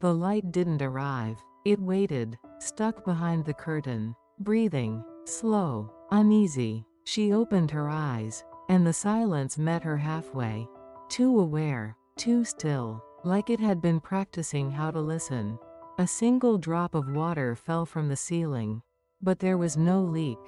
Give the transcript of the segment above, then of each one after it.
The light didn't arrive. It waited, stuck behind the curtain, breathing, slow, uneasy. She opened her eyes, and the silence met her halfway. Too aware, too still, like it had been practicing how to listen. A single drop of water fell from the ceiling, but there was no leak,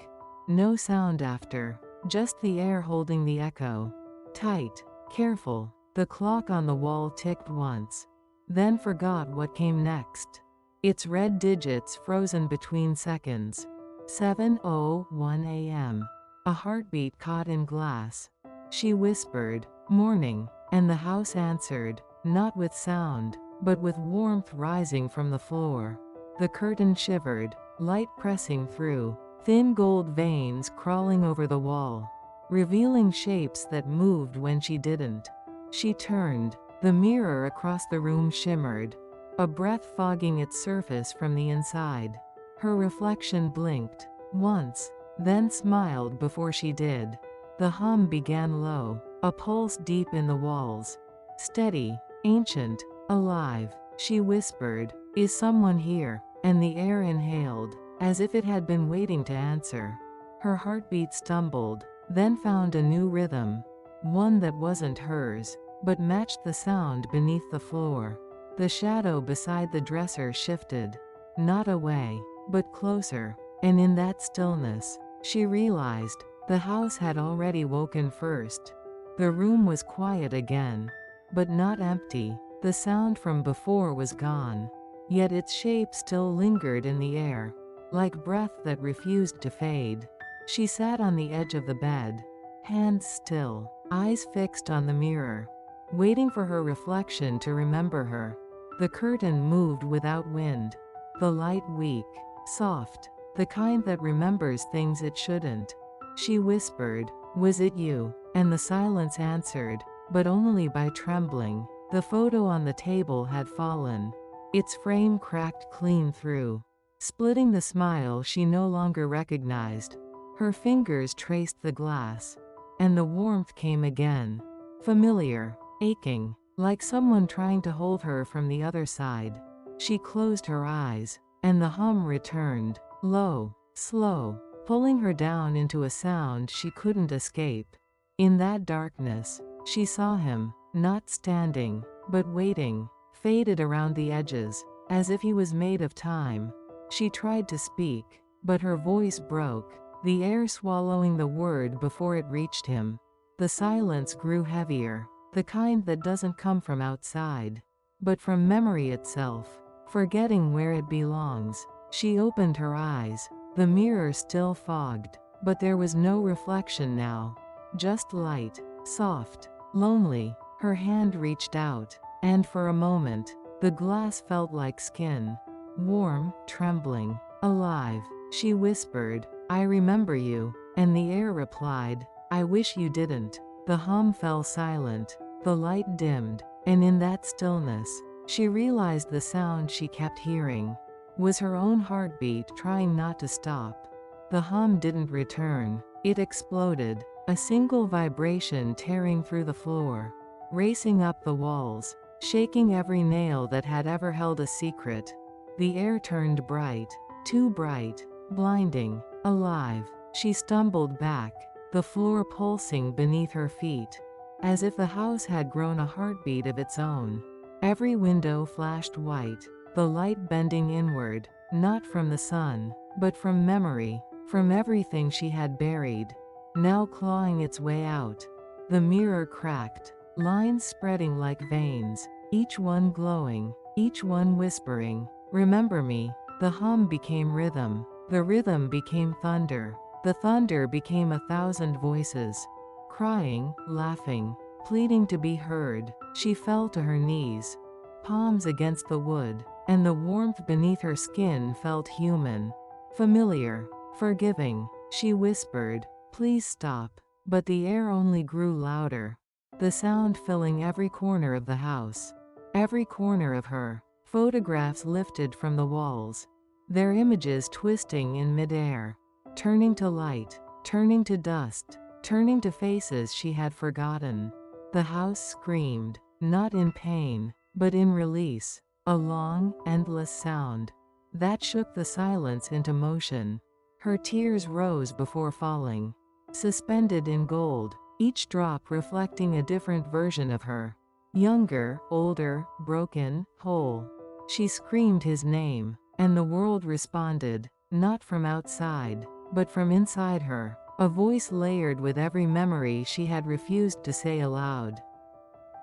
no sound after, just the air holding the echo. Tight, careful. The clock on the wall ticked once, then forgot what came next. Its red digits frozen between seconds. 7:01 a.m. A heartbeat caught in glass. She whispered, "Morning," and the house answered, not with sound, but with warmth rising from the floor. The curtain shivered, light pressing through, thin gold veins crawling over the wall, revealing shapes that moved when she didn't. She turned. The mirror across the room shimmered, a breath fogging its surface from the inside. Her reflection blinked once, then smiled before she did. The hum began low, a pulse deep in the walls. Steady, ancient, alive. She whispered, "Is someone here?" And the air inhaled, as if it had been waiting to answer. Her heartbeat stumbled, then found a new rhythm, one that wasn't hers, but matched the sound beneath the floor. The shadow beside the dresser shifted, not away, but closer, and in that stillness, she realized the house had already woken first. The room was quiet again, but not empty. The sound from before was gone, yet its shape still lingered in the air, like breath that refused to fade. She sat on the edge of the bed, hands still, eyes fixed on the mirror, waiting for her reflection to remember her. The curtain moved without wind, the light weak, soft, the kind that remembers things it shouldn't. She whispered, "Was it you?" And the silence answered, but only by trembling. The photo on the table had fallen, its frame cracked clean through, splitting the smile she no longer recognized. Her fingers traced the glass, and the warmth came again, familiar, aching, like someone trying to hold her from the other side. She closed her eyes, and the hum returned, low, slow, pulling her down into a sound she couldn't escape. In that darkness, she saw him, not standing, but waiting, faded around the edges, as if he was made of time. She tried to speak, but her voice broke, the air swallowing the word before it reached him. The silence grew heavier, the kind that doesn't come from outside, but from memory itself, forgetting where it belongs. She opened her eyes, the mirror still fogged, but there was no reflection now, just light, soft, lonely. Her hand reached out, and for a moment, the glass felt like skin, warm, trembling, alive. She whispered, "I remember you," and the air replied, "I wish you didn't." The hum fell silent, the light dimmed, and in that stillness, she realized the sound she kept hearing was her own heartbeat trying not to stop. The hum didn't return, it exploded, a single vibration tearing through the floor, racing up the walls, shaking every nail that had ever held a secret. The air turned bright, too bright, blinding, alive. She stumbled back, the floor pulsing beneath her feet, as if the house had grown a heartbeat of its own. Every window flashed white, the light bending inward, not from the sun, but from memory, from everything she had buried, now clawing its way out. The mirror cracked, lines spreading like veins, each one glowing, each one whispering, "Remember me." The hum became rhythm, the rhythm became thunder, the thunder became 1,000 voices, crying, laughing, pleading to be heard. She fell to her knees, palms against the wood, and the warmth beneath her skin felt human, familiar, forgiving. She whispered, "Please stop," but the air only grew louder, the sound filling every corner of the house, every corner of her. Photographs lifted from the walls, their images twisting in midair, turning to light, turning to dust, turning to faces she had forgotten. The house screamed, not in pain, but in release. a long, endless sound that shook the silence into motion. Her tears rose before falling, suspended in gold, each drop reflecting a different version of her. Younger, older, broken, whole. She screamed his name, and the world responded, not from outside, but from inside her, a voice layered with every memory she had refused to say aloud.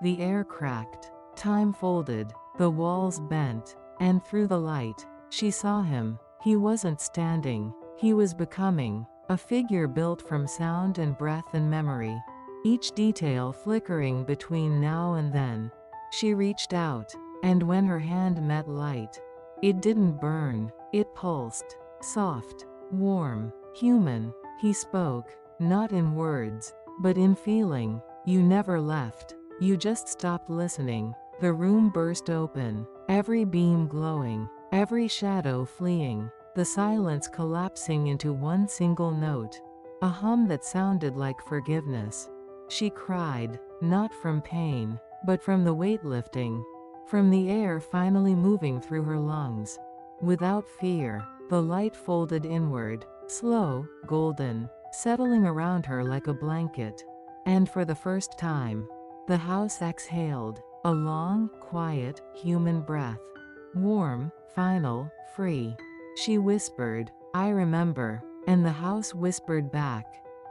The air cracked, time folded, the walls bent, and through the light, she saw him. He wasn't standing, he was becoming, a figure built from sound and breath and memory, each detail flickering between now and then. She reached out, and when her hand met light, it didn't burn, it pulsed, soft, warm, human. He spoke, not in words, but in feeling. You never left, you just stopped listening. The room burst open, every beam glowing, every shadow fleeing, the silence collapsing into one single note, a hum that sounded like forgiveness. She cried, not from pain, but from the weight lifting, from the air finally moving through her lungs. Without fear, the light folded inward, slow, golden, settling around her like a blanket. And for the first time, the house exhaled, a long, quiet, human breath. Warm, final, free. She whispered, "I remember," and the house whispered back,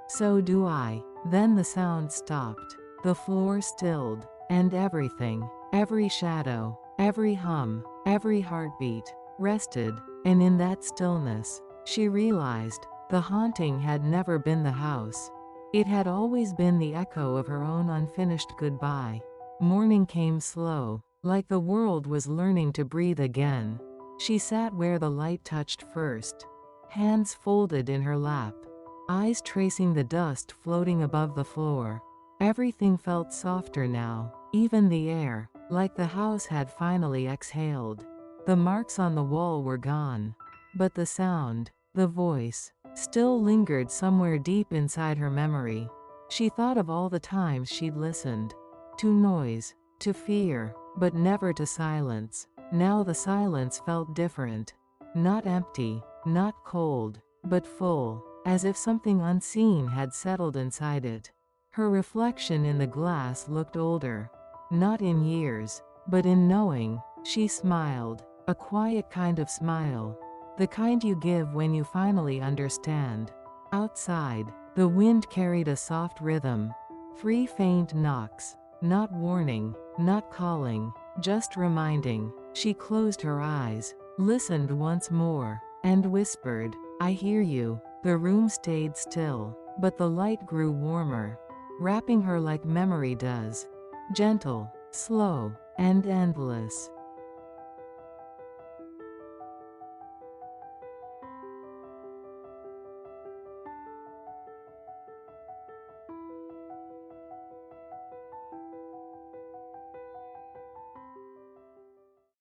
"So do I." Then the sound stopped, the floor stilled, and everything, every shadow, every hum, every heartbeat, rested, and in that stillness, she realized, the haunting had never been the house. It had always been the echo of her own unfinished goodbye. Morning came slow, like the world was learning to breathe again. She sat where the light touched first, hands folded in her lap, eyes tracing the dust floating above the floor. Everything felt softer now, even the air, like the house had finally exhaled. The marks on the wall were gone, but the sound, the voice, still lingered somewhere deep inside her memory. She thought of all the times she'd listened, to noise, to fear, but never to silence. Now the silence felt different. Not empty, not cold, but full, as if something unseen had settled inside it. Her reflection in the glass looked older. Not in years, but in knowing. She smiled, a quiet kind of smile, the kind you give when you finally understand. Outside, the wind carried a soft rhythm. 3 faint knocks, not warning, not calling, just reminding. She closed her eyes, listened once more, and whispered, "I hear you." The room stayed still, but the light grew warmer, wrapping her like memory does. Gentle, slow, and endless.